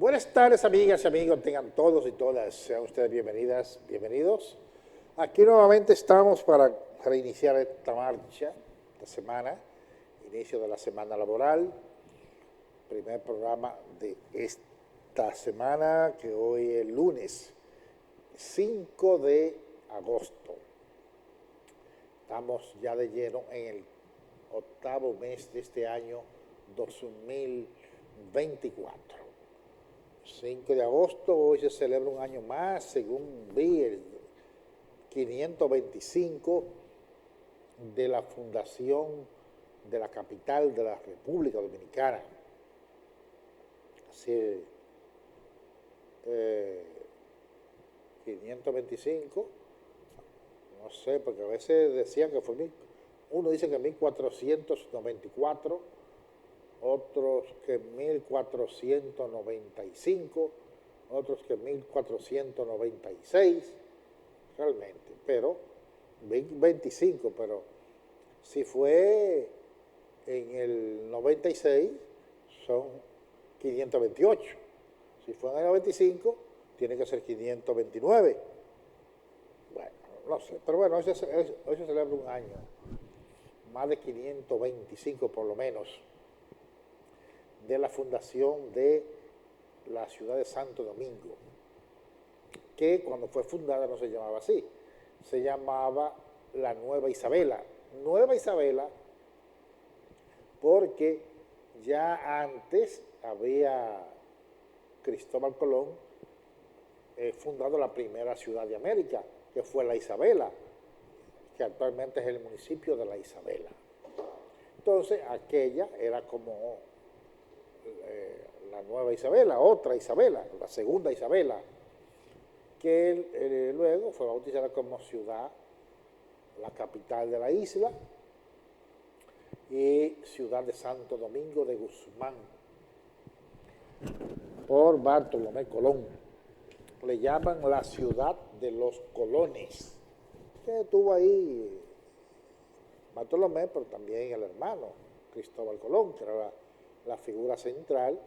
Buenas tardes, amigas y amigos, tengan todos y todas, sean ustedes bienvenidas, bienvenidos. Aquí nuevamente estamos para reiniciar esta marcha, esta semana, inicio de la semana laboral, primer programa de esta semana, que hoy es lunes 5 de agosto. Estamos ya de lleno en el octavo mes de este año 2024. 5 de agosto, hoy se celebra un año más, según vi, el 525 de la fundación de la capital de la República Dominicana. Así, 525, no sé, porque a veces decían que fue, uno dice que 1494, otros que 1495, otros que 1496, realmente, pero 25, pero si fue en el 96, son 528, si fue en el 95, tiene que ser 529, bueno, no sé, pero bueno, hoy se celebra un año, más de 525 por lo menos, de la fundación de la ciudad de Santo Domingo, que cuando fue fundada no se llamaba así, se llamaba la Nueva Isabela. Nueva Isabela porque ya antes había Cristóbal Colón fundado la primera ciudad de América, que fue la Isabela, que actualmente es el municipio de la Isabela. Entonces, aquella era como la Nueva Isabela, otra Isabela, la segunda Isabela, que luego fue bautizada como ciudad, la capital de la isla, y ciudad de Santo Domingo de Guzmán, por Bartolomé Colón. Le llaman la ciudad de los colones, que tuvo ahí Bartolomé, pero también el hermano Cristóbal Colón, que era la figura central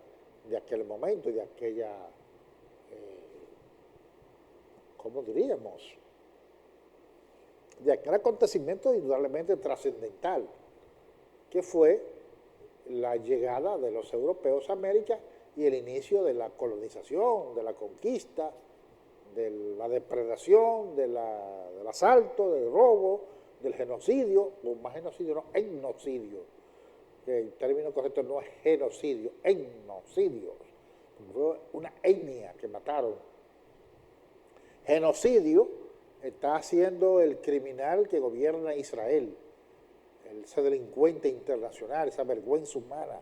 de aquel momento y de aquella, ¿cómo diríamos? De aquel acontecimiento indudablemente trascendental, que fue la llegada de los europeos a América y el inicio de la colonización, de la conquista, de la depredación, del asalto, del robo, del genocidio, o más genocidio, no, etnocidio, que el término correcto no es genocidio, etnocidio, fue una etnia que mataron. Genocidio está haciendo el criminal que gobierna Israel, ese delincuente internacional, esa vergüenza humana,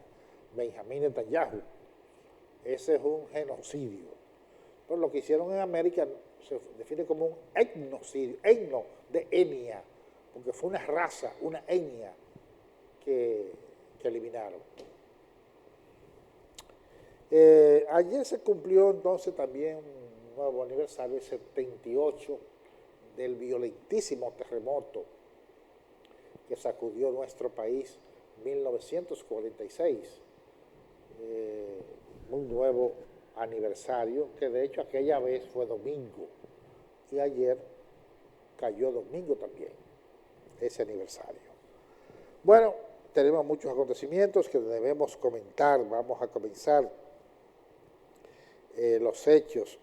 Benjamín Netanyahu. Ese es un genocidio. Pero lo que hicieron en América se define como un etnocidio, etno de etnia, porque fue una raza, una etnia que eliminaron. Ayer se cumplió entonces también un nuevo aniversario, el 78, del violentísimo terremoto que sacudió nuestro país, 1946. Un nuevo aniversario, que de hecho aquella vez fue domingo, y ayer cayó domingo también, ese aniversario. Bueno, tenemos muchos acontecimientos que debemos comentar. Vamos a comenzar los hechos.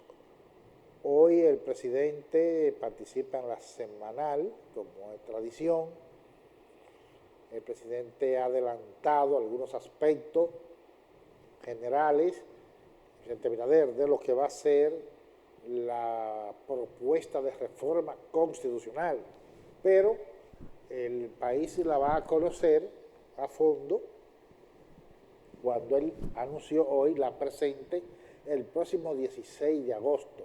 Hoy el presidente participa en la semanal, como es tradición. El presidente ha adelantado algunos aspectos generales, presidente Abinader, de lo que va a ser la propuesta de reforma constitucional, pero el país la va a conocer a fondo cuando él anunció hoy la presente el próximo 16 de agosto.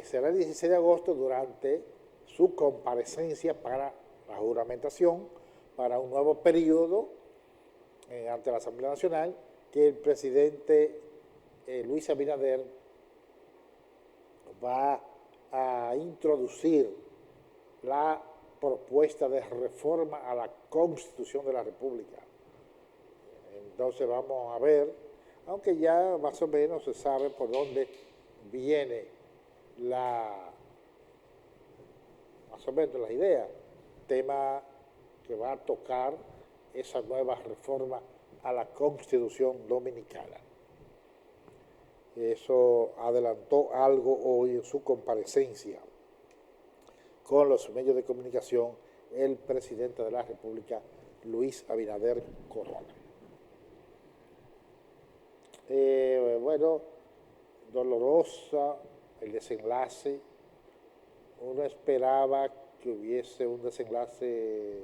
Será el 16 de agosto durante su comparecencia para la juramentación, para un nuevo periodo ante la Asamblea Nacional, que el presidente Luis Abinader va a introducir la propuesta de reforma a la Constitución de la República. Entonces vamos a ver aunque ya más o menos se sabe por dónde viene más o menos la idea, tema que va a tocar esa nueva reforma a la Constitución Dominicana. Eso adelantó algo hoy en su comparecencia con los medios de comunicación el presidente de la República, Luis Abinader Corona. Bueno, dolorosa el desenlace. Uno esperaba que hubiese un desenlace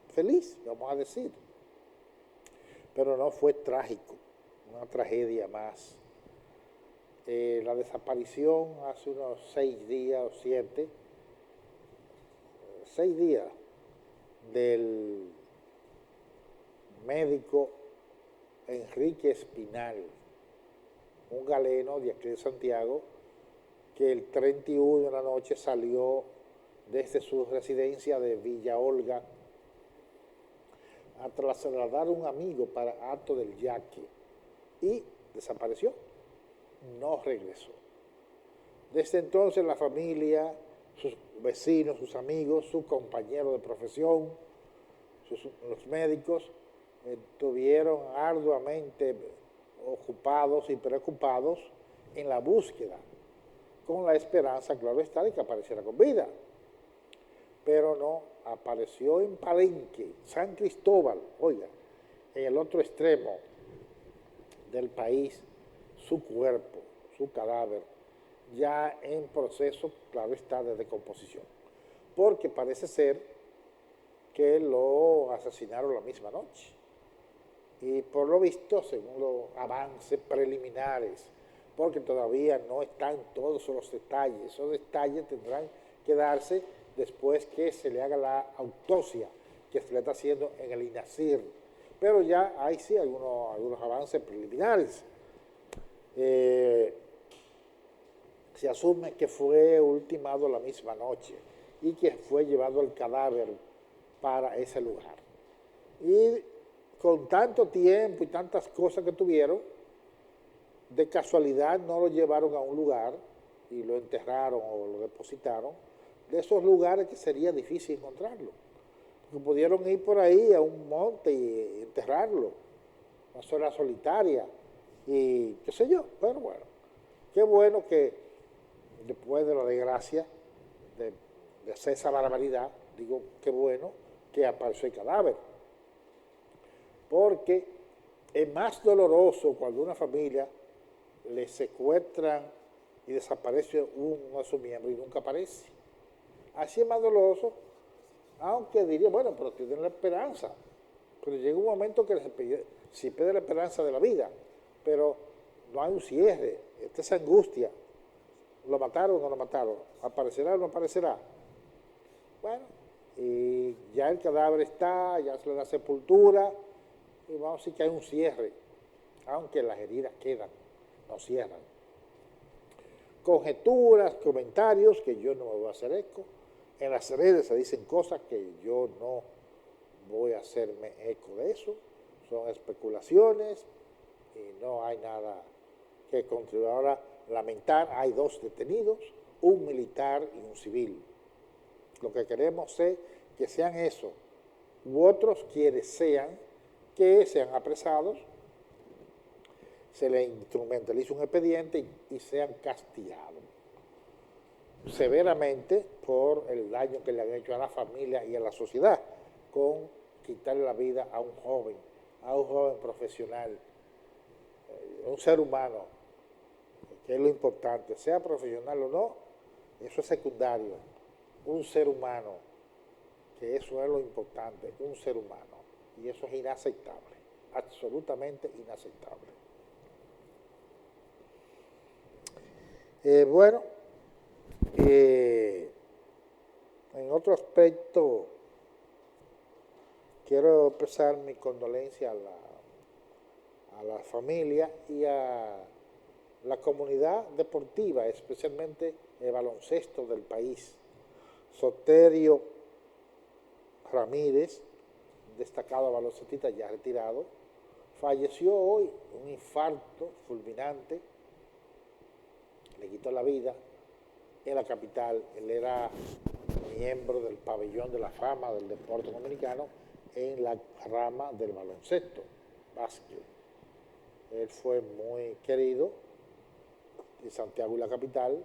feliz, vamos a decir, pero no, fue trágico, una tragedia más. La desaparición hace unos 6 días o 7, 6 días del médico Enrique Espinal, un galeno de aquí de Santiago, que el 31 de la noche salió desde su residencia de Villa Olga a trasladar a un amigo para Hato del Yaque y desapareció, no regresó. Desde entonces la familia, sus vecinos, sus amigos, sus compañeros de profesión, los médicos, estuvieron arduamente ocupados y preocupados en la búsqueda, con la esperanza, claro está, de que apareciera con vida. Pero no, apareció en Palenque, San Cristóbal, oiga, en el otro extremo del país, su cuerpo, su cadáver, ya en proceso, claro está, de decomposición. Porque parece ser que lo asesinaron la misma noche. Y por lo visto, según los avances preliminares, porque todavía no están todos los detalles, esos detalles tendrán que darse después que se le haga la autopsia que se le está haciendo en el INACIR. Pero ya hay sí algunos avances preliminares. Se asume que fue ultimado la misma noche y que fue llevado el cadáver para ese lugar. Y con tanto tiempo y tantas cosas que tuvieron, de casualidad no lo llevaron a un lugar y lo enterraron o lo depositaron, de esos lugares que sería difícil encontrarlo. Porque pudieron ir por ahí a un monte y enterrarlo, una zona solitaria y qué sé yo. Pero bueno, qué bueno que después de la desgracia de hacer esa barbaridad, digo, qué bueno que apareció el cadáver. Porque es más doloroso cuando una familia le secuestran y desaparece uno de sus miembros y nunca aparece. Así es más doloroso, aunque diría, bueno, pero tienen la esperanza. Pero llega un momento que se pierde la esperanza de la vida, pero no hay un cierre, esta es angustia. ¿Lo mataron o no lo mataron? ¿Aparecerá o no aparecerá? Bueno, y ya el cadáver está, ya se le da sepultura, y vamos a decir que hay un cierre, aunque las heridas quedan, no cierran. Conjeturas, comentarios, que yo no me voy a hacer eco. En las redes se dicen cosas que yo no voy a hacerme eco de eso. Son especulaciones y no hay nada que contribuir. Ahora, lamentar, hay 2 detenidos, un militar y un civil. Lo que queremos es que sean eso, u otros quienes sean, que sean apresados, se les instrumentalice un expediente y sean castigados severamente por el daño que le han hecho a la familia y a la sociedad, con quitarle la vida a un joven profesional, un ser humano, que es lo importante, sea profesional o no, eso es secundario, un ser humano, que eso es lo importante, un ser humano, y eso es inaceptable, absolutamente inaceptable. Bueno, en otro aspecto, quiero expresar mi condolencia a la familia y a la comunidad deportiva, especialmente el baloncesto del país. Soterio Ramírez, destacado baloncestista ya retirado, falleció hoy, un infarto fulminante, le quitó la vida en la capital. Él era miembro del pabellón de la fama del deporte dominicano en la rama del baloncesto, básquet. Él fue muy querido en Santiago y la capital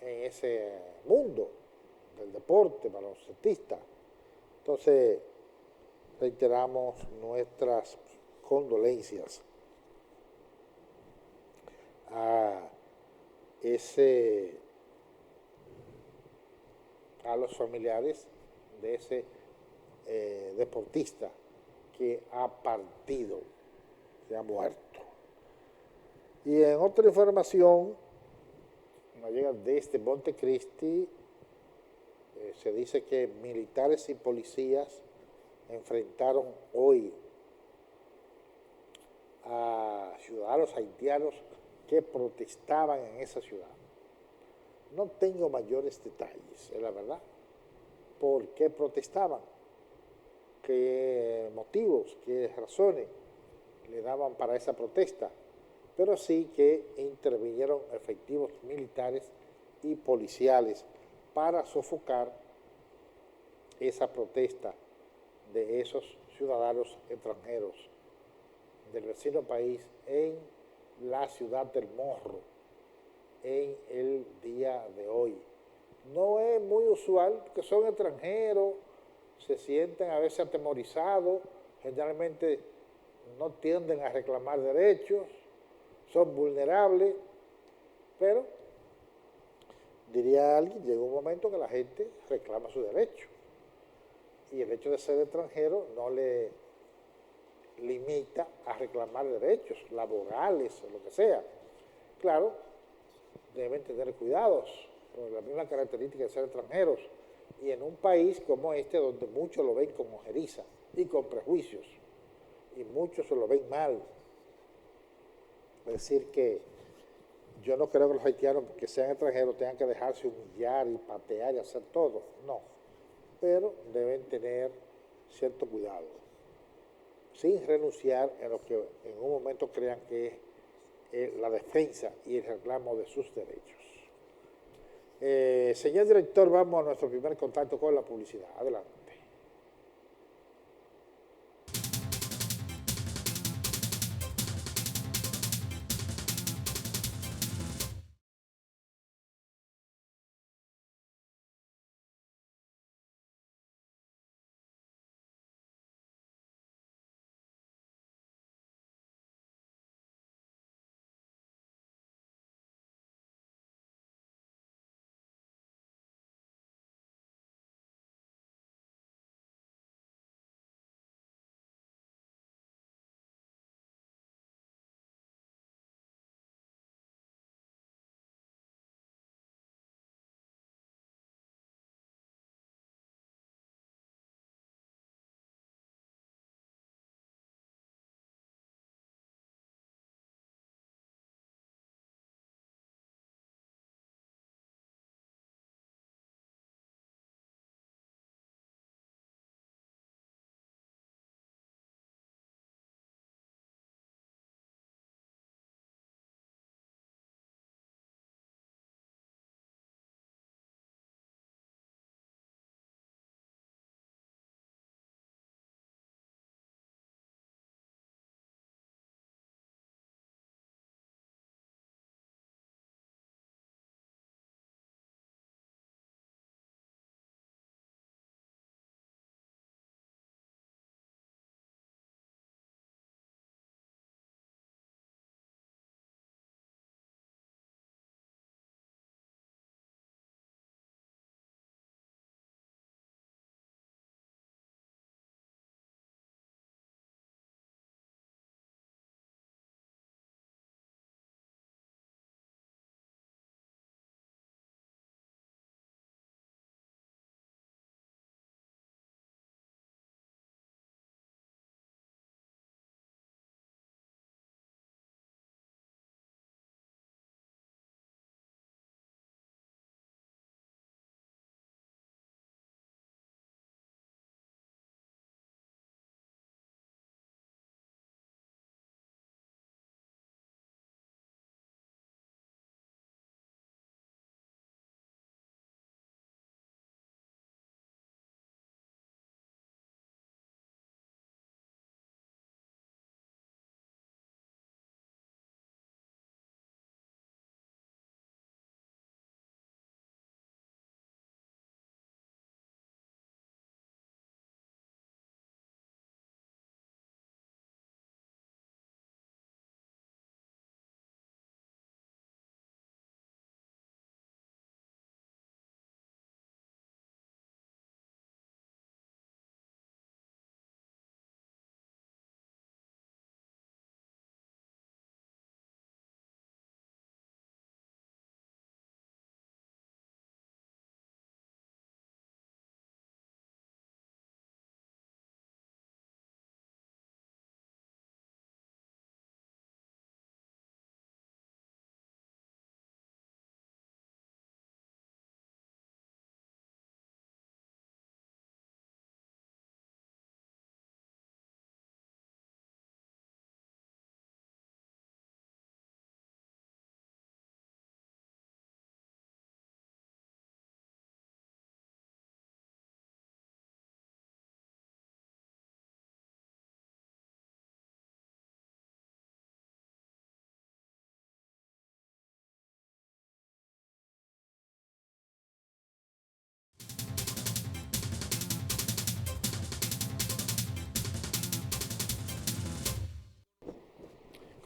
en ese mundo del deporte baloncestista. Entonces, reiteramos nuestras condolencias a los familiares de ese deportista que ha partido, se ha muerto. Y en otra información, nos llega desde Montecristi, se dice que militares y policías enfrentaron hoy a ciudadanos haitianos que protestaban en esa ciudad. No tengo mayores detalles, es la verdad. ¿Por qué protestaban? ¿Qué motivos, qué razones le daban para esa protesta? Pero sí que intervinieron efectivos militares y policiales para sofocar esa protesta de esos ciudadanos extranjeros del vecino país en la ciudad del Morro en el día de hoy. No es muy usual que son extranjeros, se sienten a veces atemorizados, generalmente no tienden a reclamar derechos, son vulnerables, pero diría alguien, llega un momento que la gente reclama su derecho y el hecho de ser extranjero no le limita a reclamar derechos laborales o lo que sea. Claro, deben tener cuidados por la misma característica de ser extranjeros y en un país como este donde muchos lo ven con ojeriza y con prejuicios y muchos se lo ven mal. Es decir que yo no creo que los haitianos que sean extranjeros tengan que dejarse humillar y patear y hacer todo, no, pero deben tener cierto cuidado sin renunciar en lo que en un momento crean que es la defensa y el reclamo de sus derechos. Señor director, vamos a nuestro primer contacto con la publicidad. Adelante.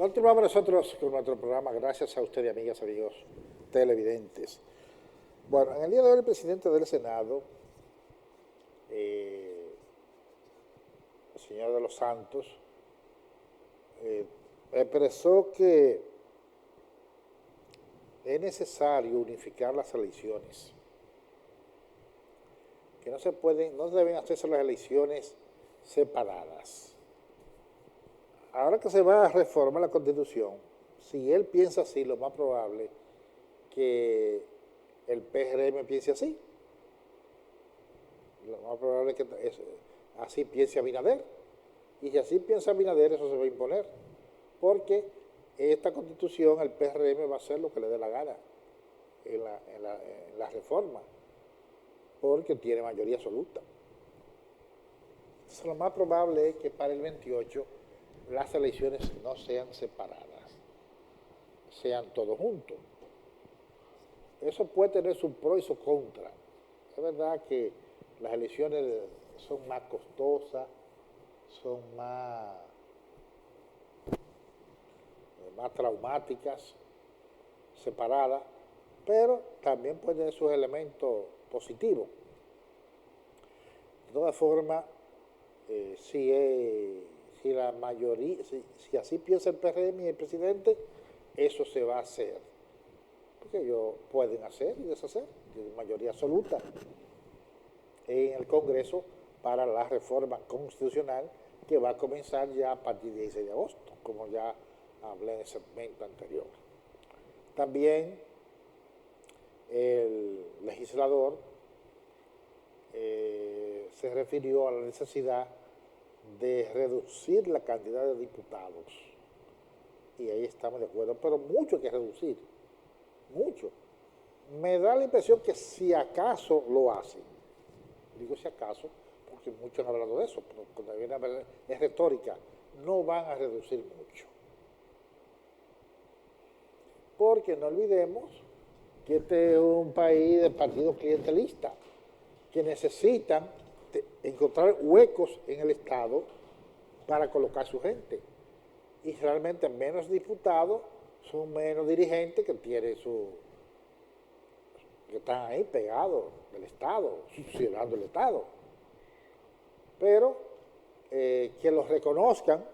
Continuamos nosotros con nuestro programa, gracias a ustedes, amigas, amigos televidentes. Bueno, en el día de hoy el presidente del Senado, el señor de los Santos, expresó que es necesario unificar las elecciones, que no deben hacerse las elecciones separadas. Ahora que se va a reformar la Constitución, si él piensa así, lo más probable que el PRM piense así. Lo más probable es que así piense Abinader. Y si así piensa Abinader, eso se va a imponer. Porque esta Constitución, el PRM va a hacer lo que le dé la gana en la reforma, porque tiene mayoría absoluta. Entonces, lo más probable es que para el 28 las elecciones no sean separadas, sean todos juntos. Eso puede tener su pro y su contra. Es verdad que las elecciones son más costosas, son más traumáticas, separadas, pero también puede tener sus elementos positivos. De todas formas, si la mayoría, si así piensa el PRM y el presidente, eso se va a hacer. Porque ellos pueden hacer y deshacer, tienen mayoría absoluta en el Congreso para la reforma constitucional que va a comenzar ya a partir del 16 de agosto, como ya hablé en el segmento anterior. También el legislador se refirió a la necesidad de reducir la cantidad de diputados. Y ahí estamos de acuerdo, pero mucho hay que reducir, mucho. Me da la impresión que si acaso lo hacen, digo si acaso, porque muchos han hablado de eso, pero cuando viene a ver, es retórica, no van a reducir mucho. Porque no olvidemos que este es un país de partidos clientelistas que necesitan encontrar huecos en el Estado para colocar su gente. Y realmente menos diputados son menos dirigentes que tienen que están ahí pegados del Estado, subsidiando el Estado. Pero que los reconozcan,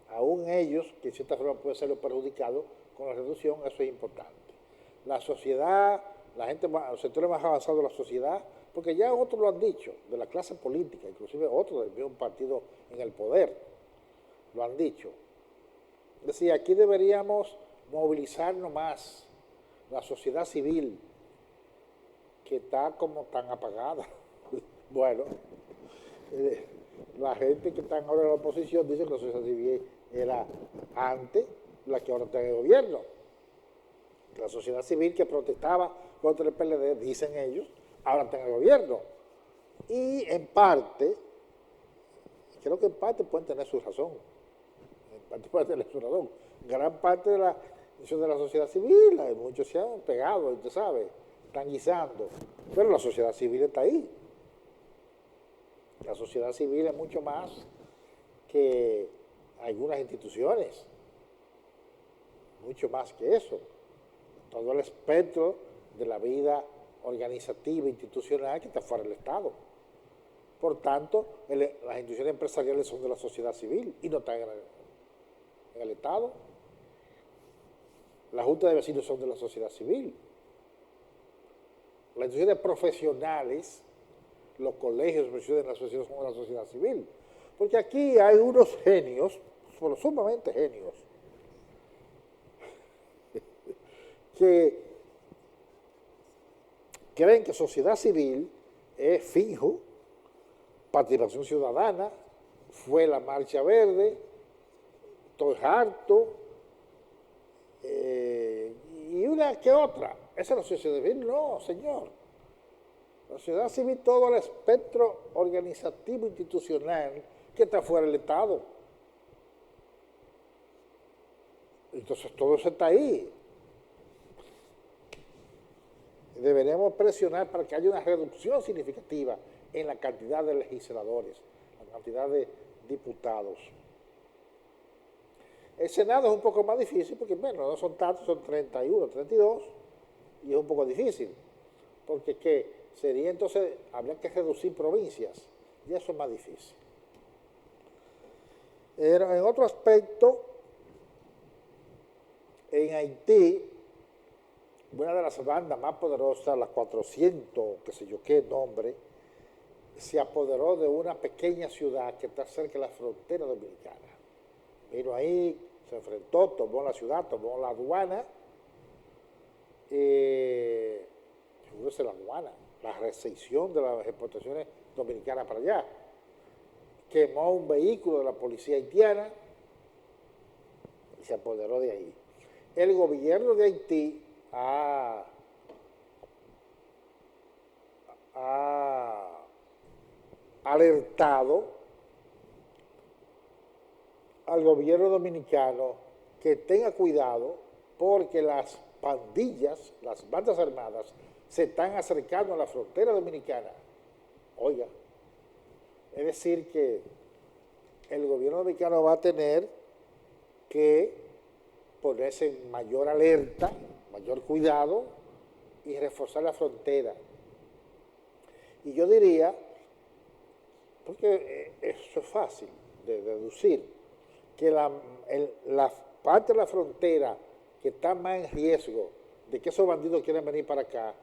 aún ellos, que en cierta forma pueden ser los perjudicados con la reducción, eso es importante. La sociedad, la gente, los sectores más avanzados de la sociedad, porque ya otros lo han dicho, de la clase política, inclusive otros del mismo partido en el poder, lo han dicho. Es decir, aquí deberíamos movilizarnos más, la sociedad civil, que está como tan apagada. Bueno, la gente que está ahora en la oposición dice que la sociedad civil era antes la que ahora está en el gobierno. La sociedad civil que protestaba contra el PLD, dicen ellos, ahora está en el gobierno. Y en parte, creo que en parte pueden tener su razón. En parte pueden tener su razón. Gran parte de la sociedad civil, muchos se han pegado, usted sabe, están guisando. Pero la sociedad civil está ahí. La sociedad civil es mucho más que algunas instituciones. Mucho más que eso. Todo el espectro de la vida organizativa, institucional, que está fuera del Estado. Por tanto, las instituciones empresariales son de la sociedad civil y no están en el Estado. Las juntas de vecinos son de la sociedad civil. Las instituciones profesionales, los colegios de la sociedad son de la sociedad civil. Porque aquí hay unos genios, sumamente genios, que creen que sociedad civil es fijo, participación ciudadana, fue la Marcha Verde, estoy harto, y una que otra. Esa es la sociedad civil. No, señor. La sociedad civil, todo el espectro organizativo institucional que está fuera del Estado. Entonces todo eso está ahí. Deberíamos presionar para que haya una reducción significativa en la cantidad de legisladores, la cantidad de diputados. El Senado es un poco más difícil porque, bueno, no son tantos, son 31, 32, y es un poco difícil. Porque ¿qué? Sería entonces, habría que reducir provincias, y eso es más difícil. En otro aspecto, en Haití, una de las bandas más poderosas, las 400, qué sé yo qué nombre, se apoderó de una pequeña ciudad que está cerca de la frontera dominicana. Vino ahí, se enfrentó, tomó la ciudad, tomó la aduana, figúrese la aduana, la recepción de las exportaciones dominicanas para allá. Quemó un vehículo de la policía haitiana y se apoderó de ahí. El gobierno de Haití ha alertado al gobierno dominicano que tenga cuidado porque las pandillas, las bandas armadas, se están acercando a la frontera dominicana. Oiga, es decir que el gobierno dominicano va a tener que ponerse en mayor alerta, mayor cuidado y reforzar la frontera. Y yo diría, porque eso es fácil de deducir, que la parte de la frontera que está más en riesgo de que esos bandidos quieran venir para acá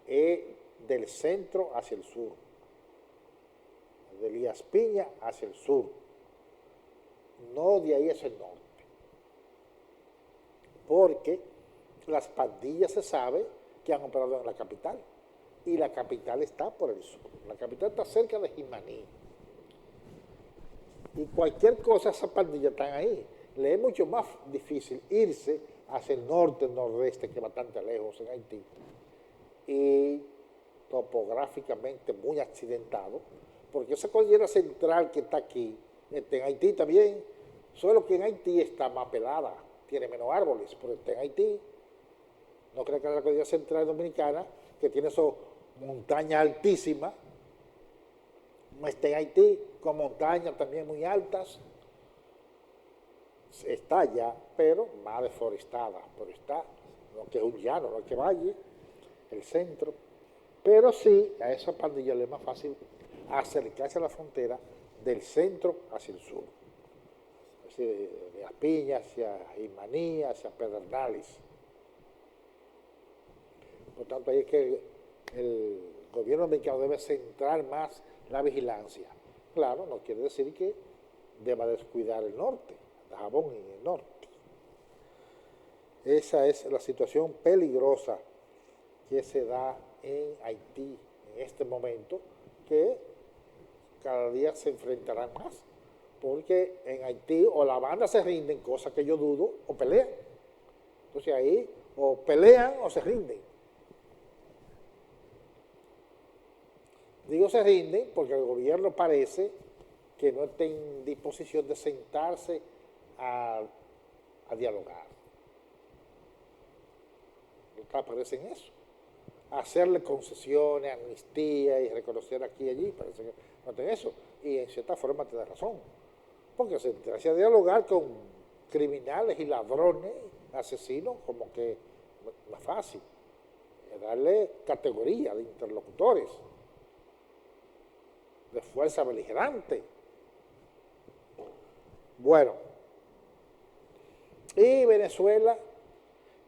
es del centro hacia el sur, de Elías Piña hacia el sur, no de ahí hacia el norte, porque las pandillas se sabe que han operado en la capital, y la capital está por el sur, la capital está cerca de Jimaní, y cualquier cosa esas pandillas están ahí. Le es mucho más difícil irse hacia el norte, el nordeste, que bastante lejos en Haití, y topográficamente muy accidentado, porque esa cordillera central que está aquí, en Haití también, solo que en Haití está más pelada, tiene menos árboles, pero está en Haití. No creo que la cordillera central dominicana, que tiene esas montañas altísimas, no está en Haití, con montañas también muy altas, está allá, pero más deforestada, pero está, no que es un llano, no es que valle, el centro, pero sí a esa pandilla le es más fácil acercarse a la frontera del centro hacia el sur, es decir, de Las Piñas hacia Jimaní, hacia Pedernales. Por tanto, ahí es que el gobierno dominicano debe centrar más la vigilancia. Claro, no quiere decir que deba descuidar el norte, Dajabón y el norte. Esa es la situación peligrosa que se da en Haití en este momento, que cada día se enfrentarán más, porque en Haití o la banda se rinden, cosa que yo dudo, o pelean. Entonces ahí o pelean o se rinden. Digo se rinden porque el gobierno parece que no está en disposición de sentarse a dialogar. No parece en eso. Hacerle concesiones, amnistía y reconocer aquí y allí, parece que no tiene eso. Y en cierta forma tiene razón. Porque sentarse a dialogar con criminales y ladrones, asesinos, como que no es fácil. Es darle categoría de interlocutores, de fuerza beligerante. Bueno, y Venezuela,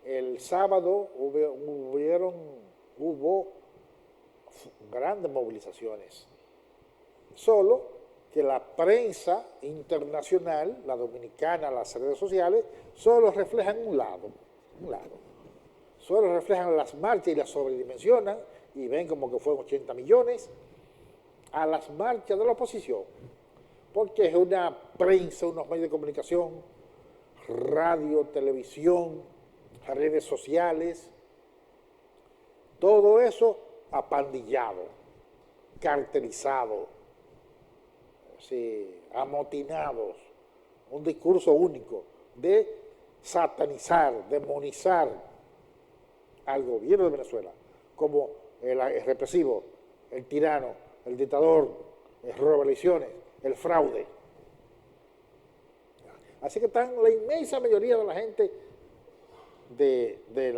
el sábado hubo grandes movilizaciones, solo que la prensa internacional, la dominicana, las redes sociales, solo reflejan un lado, solo reflejan las marchas y las sobredimensionan y ven como que fueron 80 millones, a las marchas de la oposición, porque es una prensa, unos medios de comunicación, radio, televisión, redes sociales, todo eso apandillado, cartelizado, sí, amotinados, un discurso único de satanizar, demonizar al gobierno de Venezuela como el represivo, el tirano, el dictador, el robo de elecciones, el fraude. Así que están la inmensa mayoría de la gente de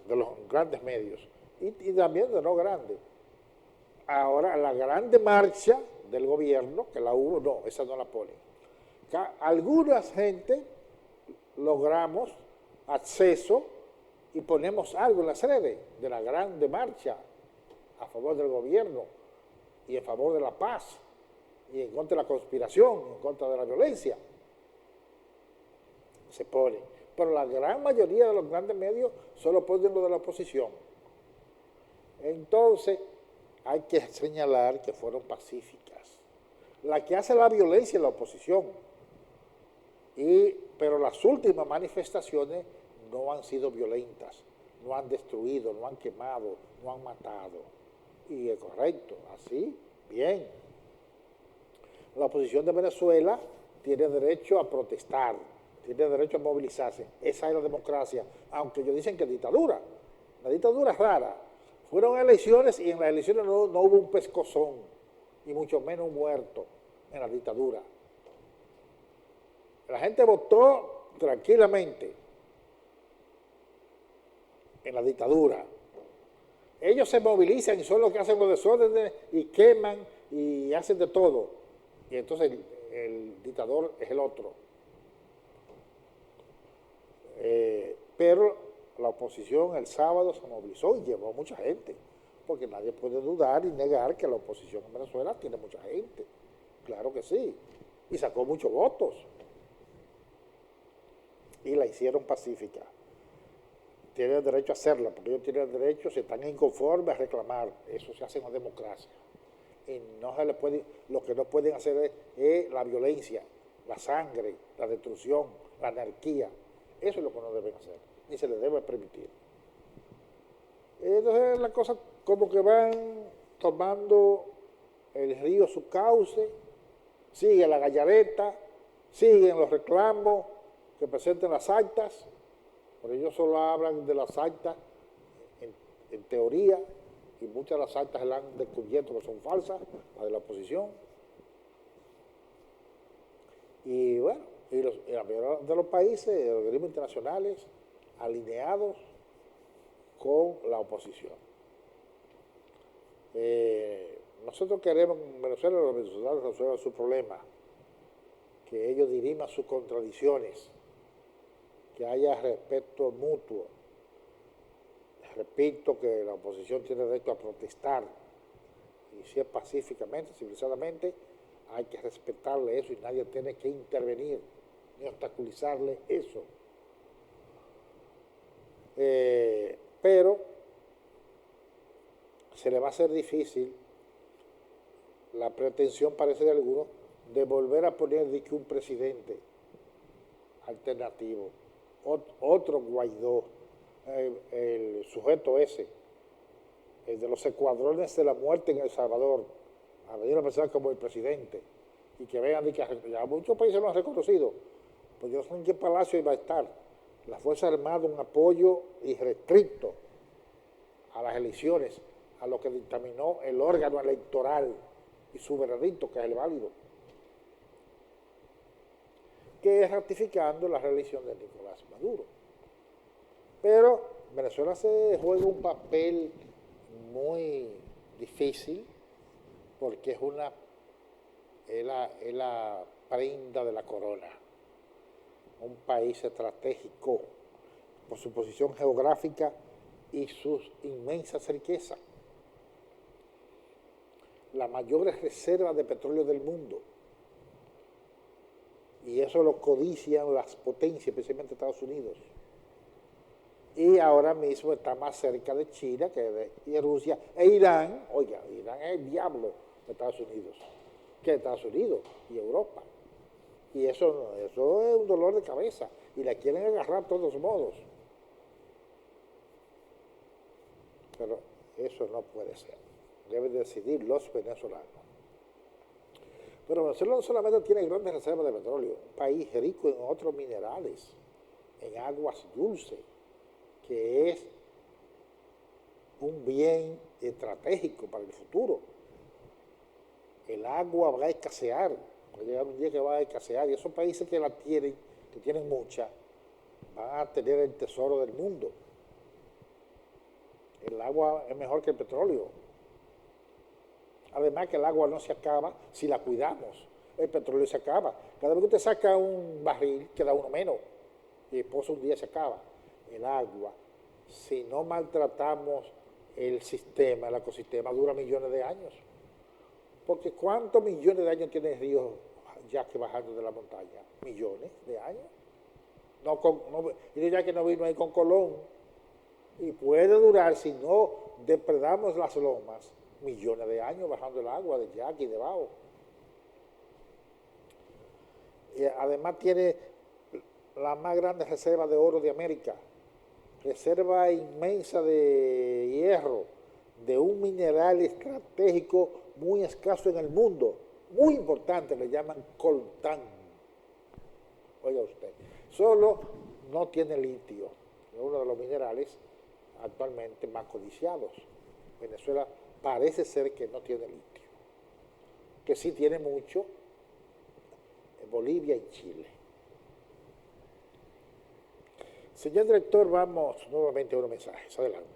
los grandes medios y también de no grandes. Ahora, la grande marcha del gobierno, que la hubo, no, esa no la ponen. Algunas gente logramos acceso y ponemos algo en las redes de la grande marcha a favor del gobierno y en favor de la paz y en contra de la conspiración, en contra de la violencia. Se pone. Pero la gran mayoría de los grandes medios solo ponen lo de la oposición. Entonces, hay que señalar que fueron pacíficas. La que hace la violencia es la oposición. Pero las últimas manifestaciones no han sido violentas, no han destruido, no han quemado, no han matado. Y es correcto, así, bien. La oposición de Venezuela tiene derecho a protestar, tiene derecho a movilizarse. Esa es la democracia, aunque ellos dicen que es dictadura. La dictadura es rara. Fueron elecciones y en las elecciones no hubo un pescozón, y mucho menos un muerto en la dictadura. La gente votó tranquilamente en la dictadura. Ellos se movilizan y son los que hacen los desórdenes y queman y hacen de todo. Y entonces el dictador es el otro. Pero la oposición el sábado se movilizó y llevó mucha gente, porque nadie puede dudar y negar que la oposición en Venezuela tiene mucha gente. Claro que sí. Y sacó muchos votos. Y la hicieron pacífica. Tienen derecho a hacerla, porque ellos tienen derecho, si están inconformes, a reclamar. Eso se hace en la democracia. Y no se les puede, lo que no pueden hacer es la violencia, la sangre, la destrucción, la anarquía. Eso es lo que no deben hacer, ni se les debe permitir. Entonces las cosas como que van tomando el río su cauce, sigue la gallareta, siguen los reclamos que presenten las actas, pero ellos solo hablan de las actas en teoría, y muchas de las actas se las han descubierto que son falsas, las de la oposición. Y bueno, y la mayoría de los países, de los organismos internacionales, alineados con la oposición. Nosotros queremos que en Venezuela los venezolanos resuelvan su problema, que ellos diriman sus contradicciones, que haya respeto mutuo. Repito que la oposición tiene derecho a protestar, y si es pacíficamente, civilizadamente, hay que respetarle eso y nadie tiene que intervenir ni obstaculizarle eso. Pero se le va a hacer difícil la pretensión, parece de algunos, de volver a poner de que un presidente alternativo, otro Guaidó, el sujeto ese, el de los escuadrones de la muerte en El Salvador, a venir a pensar como el presidente, y que vean que ya muchos países lo han reconocido, pues yo no sé en qué palacio iba a estar. La Fuerza Armada, un apoyo irrestricto a las elecciones, a lo que dictaminó el órgano electoral y su veredicto, que es el válido, que es ratificando la reelección de Nicolás Maduro. Pero Venezuela se juega un papel muy difícil, porque es la prenda de la corona. Un país estratégico por su posición geográfica y sus inmensas riquezas. La mayor reserva de petróleo del mundo. Y eso lo codician las potencias, especialmente Estados Unidos. Y ahora mismo está más cerca de China que de Rusia e Irán. Oiga, Irán es el diablo de Estados Unidos, que Estados Unidos y Europa. Y eso es un dolor de cabeza. Y la quieren agarrar de todos modos. Pero eso no puede ser. Deben decidir los venezolanos. Pero Venezuela no solamente tiene grandes reservas de petróleo, un país rico en otros minerales, en aguas dulces, que es un bien estratégico para el futuro. El agua va a escasear, va a llegar un día que va a escasear, y esos países que la tienen que tienen mucha, van a tener el tesoro del mundo. El agua es mejor que el petróleo. Además que el agua no se acaba si la cuidamos. El petróleo se acaba. Cada vez que usted saca un barril, queda uno menos. Y después un día se acaba. El agua, si no maltratamos el sistema, el ecosistema, dura millones de años. Porque ¿cuántos millones de años tiene el río ya que bajando de la montaña? Millones de años. Y ya que no vino ahí con Colón. Y puede durar, si no depredamos las lomas, millones de años bajando el agua de aquí debajo. Y además tiene la más grande reserva de oro de América, reserva inmensa de hierro, de un mineral estratégico muy escaso en el mundo, muy importante, le llaman coltán. Oiga usted, solo no tiene litio, es uno de los minerales actualmente más codiciados. Venezuela parece ser que no tiene litio, que sí tiene mucho en Bolivia y Chile. Señor director, vamos nuevamente a unos mensajes. Adelante.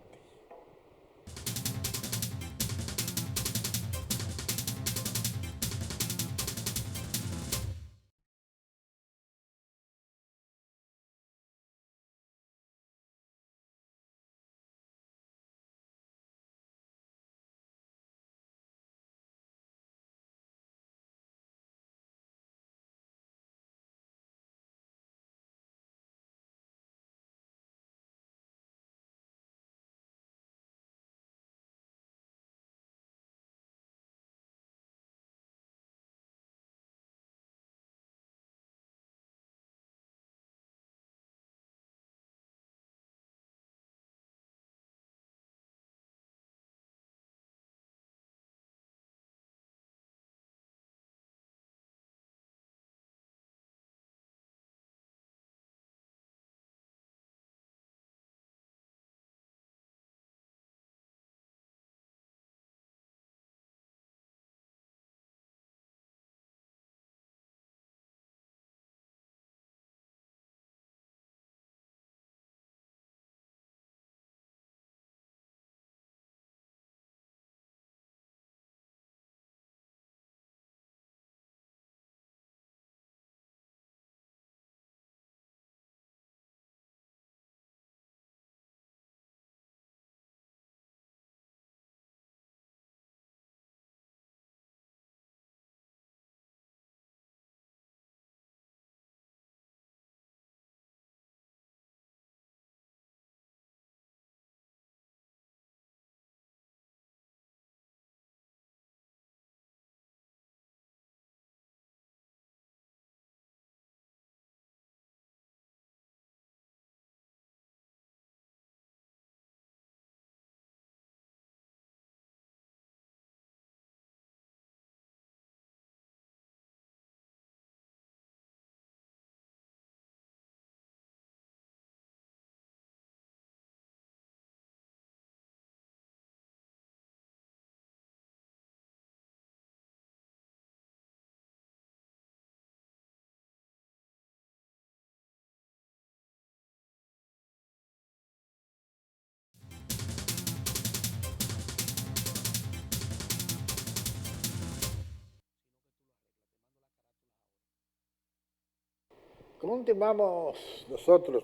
Continuamos nosotros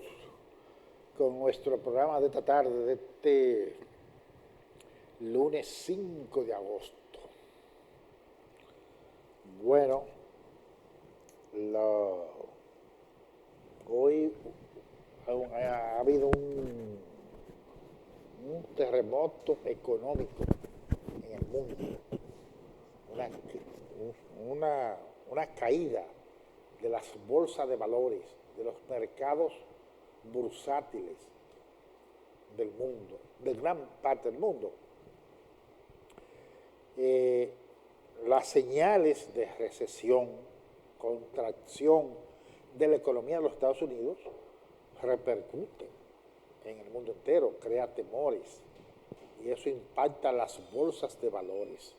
con nuestro programa de esta tarde, de este lunes 5 de agosto. Bueno, hoy ha habido un terremoto económico en el mundo, una caída de las bolsas de valores, de los mercados bursátiles del mundo, de gran parte del mundo. Las señales de recesión, contracción de la economía de los Estados Unidos repercuten en el mundo entero, crea temores y eso impacta las bolsas de valores.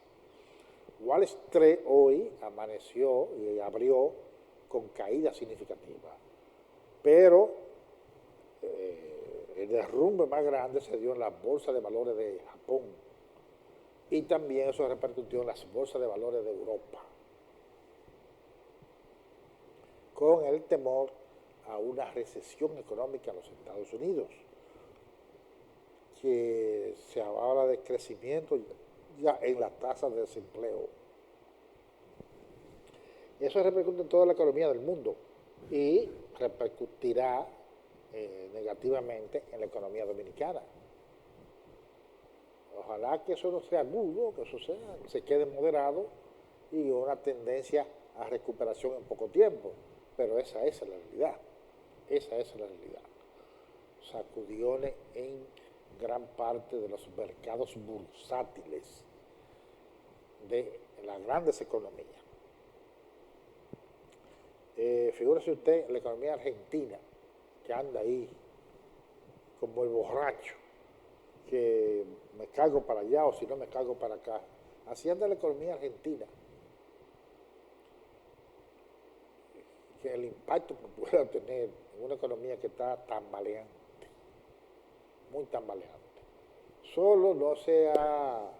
Wall Street hoy amaneció y abrió con caída significativa. pero el derrumbe más grande se dio en la bolsa de valores de Japón y también eso repercutió en las bolsas de valores de Europa, con el temor a una recesión económica en los Estados Unidos, que se habla de crecimiento ya en la tasa de desempleo. Eso repercute en toda la economía del mundo y repercutirá negativamente en la economía dominicana. Ojalá que eso no sea agudo, que eso se quede moderado y una tendencia a recuperación en poco tiempo. Pero esa es la realidad. Esa es la realidad. Sacudiones en gran parte de los mercados bursátiles de las grandes economías. Figúrese usted la economía argentina, que anda ahí como el borracho, que me cargo para allá o si no me cargo para acá. Así anda la economía argentina. Que el impacto que pueda tener en una economía que está tambaleante, muy tambaleante. Solo no se ha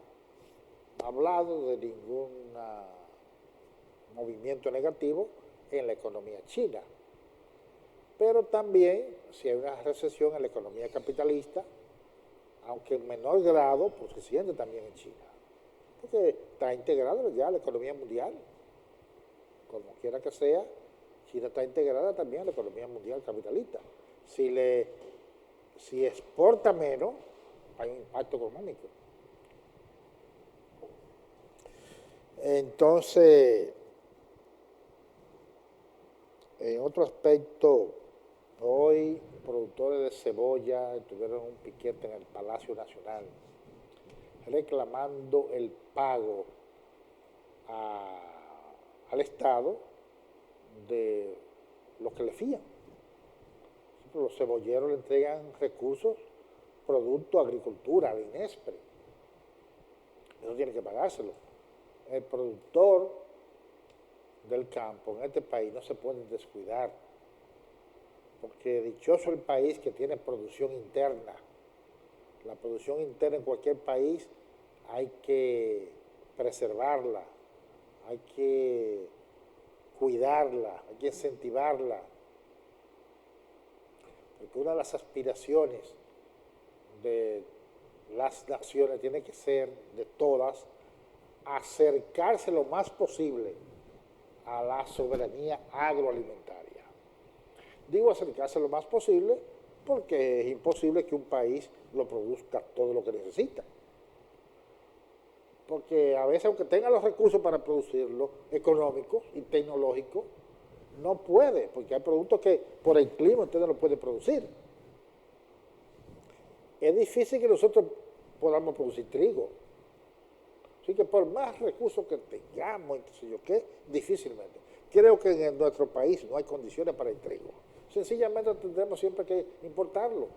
hablado de ningún movimiento negativo en la economía china. Pero también, si hay una recesión en la economía capitalista, aunque en menor grado, pues se siente también en China. Porque está integrada ya la economía mundial. Como quiera que sea, China está integrada también en la economía mundial capitalista. Si exporta menos, hay un impacto económico. Entonces, en otro aspecto, hoy productores de cebolla tuvieron un piquete en el Palacio Nacional reclamando el pago al Estado de lo que le fían. Los cebolleros le entregan recursos, producto, agricultura, al INESPRE. Eso tiene que pagárselo. El productor del campo en este país no se puede descuidar, porque dichoso el país que tiene producción interna. La producción interna en cualquier país hay que preservarla, hay que cuidarla, hay que incentivarla, porque una de las aspiraciones de las naciones tiene que ser, de todas, acercarse lo más posible a la soberanía agroalimentaria. Digo acercarse lo más posible porque es imposible que un país lo produzca todo lo que necesita. Porque a veces, aunque tenga los recursos para producirlo, económicos y tecnológicos, no puede, porque hay productos que por el clima usted no lo puede producir. Es difícil que nosotros podamos producir trigo. Así que por más recursos que tengamos, qué sé yo qué, difícilmente. Creo que en nuestro país no hay condiciones para el trigo. Sencillamente tendremos siempre que importarlo.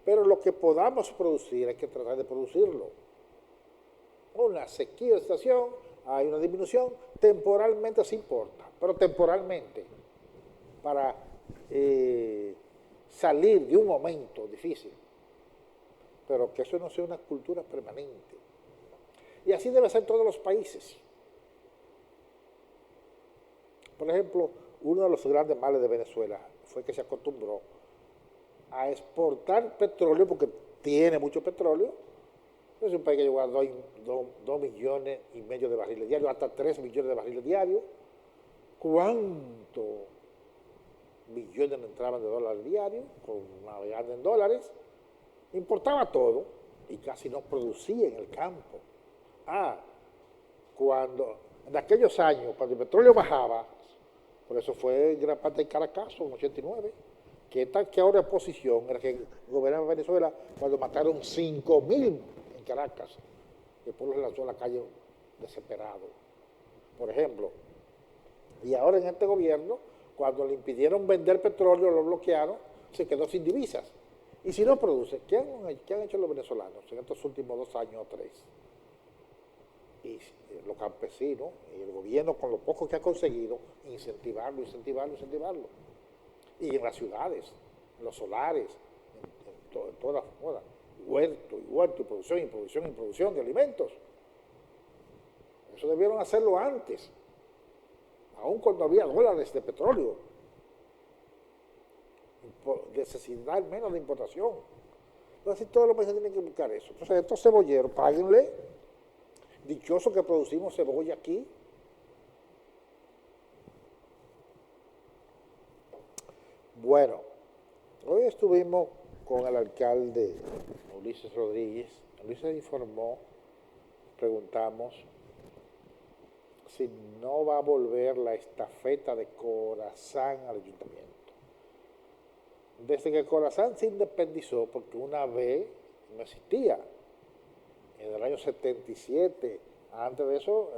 Pero lo que podamos producir hay que tratar de producirlo. Una sequía de estación, hay una disminución, temporalmente se importa, pero temporalmente, para salir de un momento difícil. Pero que eso no sea una cultura permanente. Y así debe ser en todos los países. Por ejemplo, uno de los grandes males de Venezuela fue que se acostumbró a exportar petróleo, porque tiene mucho petróleo. Es un país que llegó a 2,5 millones de barriles diarios, hasta 3 millones de barriles diarios. ¿Cuántos millones entraban de dólares diarios? Con navegando en dólares. Importaba todo y casi no producía en el campo. Cuando, en aquellos años, cuando el petróleo bajaba, por eso fue gran parte del Caracazo en 89, que ahora oposición era que gobernaba Venezuela cuando mataron 5,000 en Caracas. El pueblo se lanzó a la calle desesperado, por ejemplo. Y ahora en este gobierno, cuando le impidieron vender petróleo, lo bloquearon, se quedó sin divisas. Y si no produce, ¿qué han hecho los venezolanos en estos últimos 2 años o 3? Y los campesinos y el gobierno, con lo poco que ha conseguido, incentivarlo. y en las ciudades, en los solares, en todas las modas, huerto, y producción de alimentos. Eso debieron hacerlo antes, aun cuando había dólares de petróleo, necesidad menos de importación. Entonces todos los países tienen que buscar eso. Entonces estos cebolleros, páguenle, dichoso que producimos cebolla aquí. Bueno, hoy estuvimos con el alcalde Ulises Rodríguez. Ulises informó, preguntamos si no va a volver la estafeta de Corazán al ayuntamiento. Desde que Corazán se independizó, porque una vez no existía, en el año 77, antes de eso,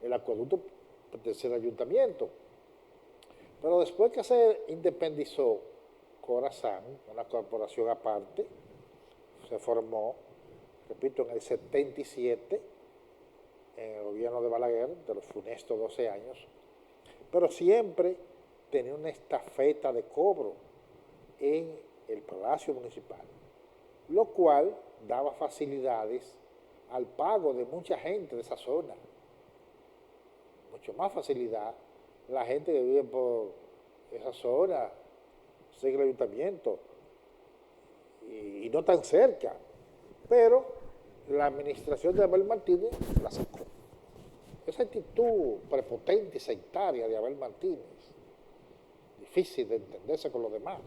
el acueducto pertenecía al ayuntamiento. Pero después que se independizó Corazán, una corporación aparte, se formó, repito, en el 77, en el gobierno de Balaguer, de los funestos 12 años, pero siempre tenía una estafeta de cobro en el Palacio Municipal, lo cual daba facilidades al pago de mucha gente de esa zona, mucho más facilidad. La gente que vive por esa zona sigue el ayuntamiento y no tan cerca, pero la administración de Abel Martínez la sacó. Esa actitud prepotente y sectaria de Abel Martínez, difícil de entenderse con los demás,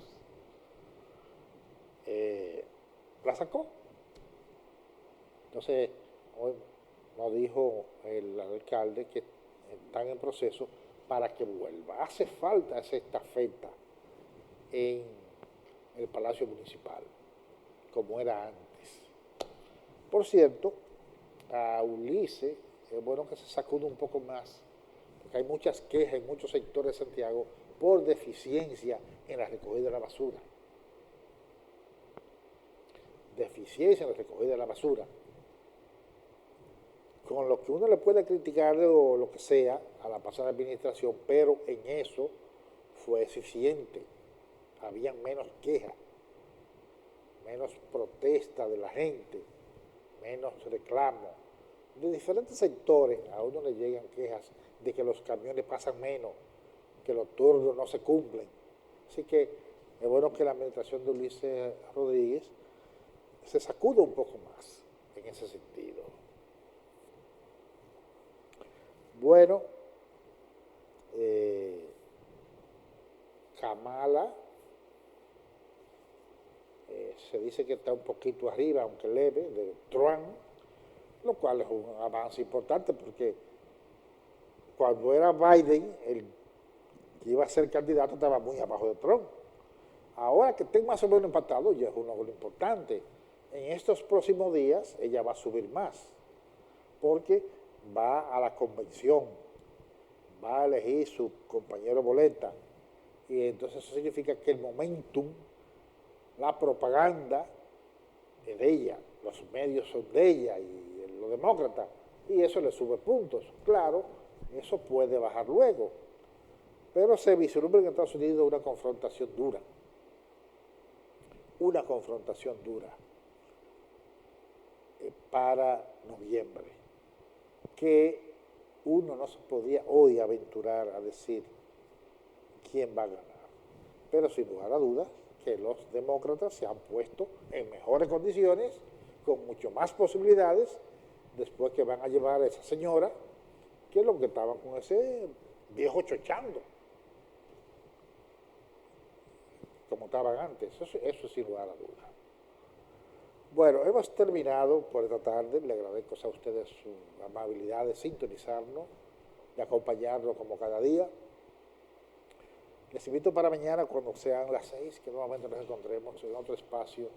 la sacó. Entonces, hoy nos dijo el alcalde que están en proceso para que vuelva. Hace falta esa estafeta en el Palacio Municipal, como era antes. Por cierto, a Ulises es bueno que se sacude un poco más, porque hay muchas quejas en muchos sectores de Santiago por deficiencia en la recogida de la basura. Deficiencia en la recogida de la basura. Con lo que uno le puede criticar o lo que sea a la pasada administración, pero en eso fue eficiente. Habían menos quejas, menos protesta de la gente, menos reclamos. De diferentes sectores a uno le llegan quejas de que los camiones pasan menos, que los turnos no se cumplen. Así que es bueno que la administración de Ulises Rodríguez se sacuda un poco más en ese sentido. Bueno, Kamala se dice que está un poquito arriba, aunque leve, de Trump, lo cual es un avance importante porque cuando era Biden, el que iba a ser candidato estaba muy abajo de Trump. Ahora que estén más o menos empatados ya es un logro importante. En estos próximos días ella va a subir más, porque va a la convención, va a elegir su compañero boleta, y entonces eso significa que el momentum, la propaganda es de ella, los medios son de ella y los demócratas, y eso le sube puntos. Claro, eso puede bajar luego, pero se vislumbra en Estados Unidos una confrontación dura para noviembre, que uno no se podía hoy aventurar a decir quién va a ganar. Pero sin lugar a dudas que los demócratas se han puesto en mejores condiciones, con mucho más posibilidades, después que van a llevar a esa señora, que es lo que estaban con ese viejo chochando, como estaban antes. Eso sin lugar a dudas. Bueno, hemos terminado por esta tarde. Le agradezco a ustedes su amabilidad de sintonizarnos, de acompañarnos como cada día. Les invito para mañana, cuando sean las 6, que nuevamente nos encontremos en otro espacio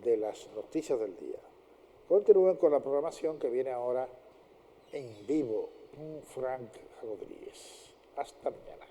de las noticias del día. Continúen con la programación que viene ahora en vivo con Frank Rodríguez. Hasta mañana.